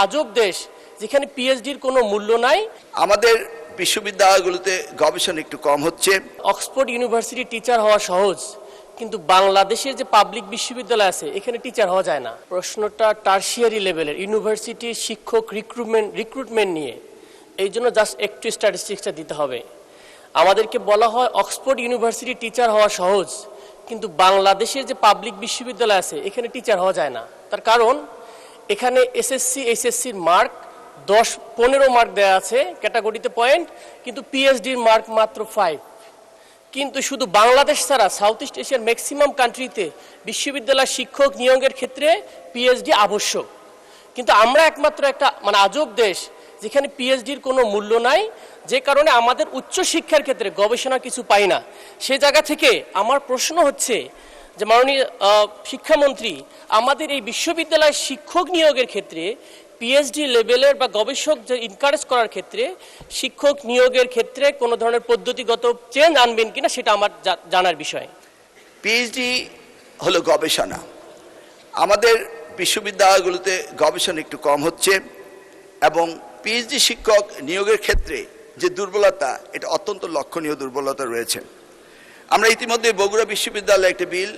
আজব দেশ যেখানে পিএইচডির কোনো মূল্য নাই। আমাদের বিশ্ববিদ্যালয়গুলোতে গবেষণা একটু কম হচ্ছে। অক্সফোর্ড ইউনিভার্সিটি টিচার হওয়া সহজ, কিন্তু বাংলাদেশের যে পাবলিক বিশ্ববিদ্যালয় আছে এখানে টিচার হওয়া যায় না। প্রশ্নটা টারশিয়ারি লেভেলের ইউনিভার্সিটির শিক্ষক রিক্রুটমেন্ট নিয়ে, এই জন্য জাস্ট একটু স্ট্যাটিস্টিক্সটা দিতে হবে। আমাদেরকে বলা হয় অক্সফোর্ড ইউনিভার্সিটি টিচার হওয়া সহজ, কিন্তু বাংলাদেশের যে পাবলিক বিশ্ববিদ্যালয় আছে এখানে টিচার হওয়া যায় না। তার কারণ এখানে এসএসসি এইচএসসির মার্ক 10-15 মার্ক দেওয়া আছে ক্যাটাগরিতে পয়েন্ট, কিন্তু পিএইচডির মার্ক মাত্র 5। কিন্তু শুধু বাংলাদেশ ছাড়া সাউথ ইস্ট এশিয়ার ম্যাক্সিমাম কান্ট্রিতে বিশ্ববিদ্যালয় শিক্ষক নিয়োগের ক্ষেত্রে পিএইচডি আবশ্যক। কিন্তু আমরা একমাত্র একটা আজব দেশ যেখানে পিএইচডির কোনো মূল্য নাই, যে কারণে আমাদের উচ্চশিক্ষার ক্ষেত্রে গবেষণা কিছু পাই না। সে জায়গা থেকে আমার প্রশ্ন হচ্ছে যে মাননীয় শিক্ষামন্ত্রী, আমাদের এই বিশ্ববিদ্যালয়ের শিক্ষক নিয়োগের ক্ষেত্রে পিএইচডি লেভেলের বা গবেষক যে এনকারেজ করার ক্ষেত্রে শিক্ষক নিয়োগের ক্ষেত্রে কোনো ধরনের পদ্ধতিগত চেঞ্জ আনবেন কিনা, সেটা আমার জানার বিষয়। পিএইচডি হলো গবেষণা। আমাদের বিশ্ববিদ্যালয়গুলোতে গবেষণা একটু কম হচ্ছে এবং পিএইচডি শিক্ষক নিয়োগের ক্ষেত্রে যে দুর্বলতা, এটা অত্যন্ত লক্ষণীয় দুর্বলতা রয়েছে। আমরা ইতিমধ্যে বগুড়া বিশ্ববিদ্যালয়ে একটা বিল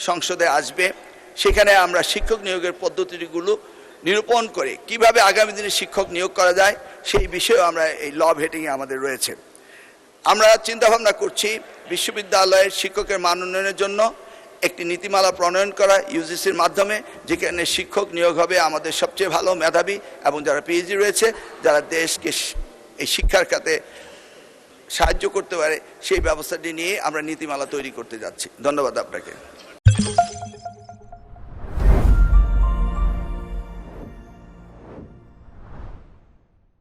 সংসদে আসবে, সেখানে আমরা শিক্ষক নিয়োগের পদ্ধতিগুলো নিরূপণ করে কিভাবে আগামী দিনে শিক্ষক নিয়োগ করা যায় সেই বিষয়েও আমরা এই ল হেডিংয়ে আমাদের রয়েছে। আমরা চিন্তাভাবনা করছি বিশ্ববিদ্যালয়ের শিক্ষকের মান উন্নয়নের জন্য একটি নীতিমালা প্রণয়ন করা ইউজিসির মাধ্যমে, যেখানে শিক্ষক নিয়োগ হবে আমাদের সবচেয়ে ভালো মেধাবী এবং যারা পিএইচডি রয়েছে, যারা দেশকে এই শিক্ষার খাতে সাহায্য করতে পারে, সেই ব্যবস্থাটি নিয়ে আমরা নীতিমালা তৈরি করতে যাচ্ছি। ধন্যবাদ আপনাকে।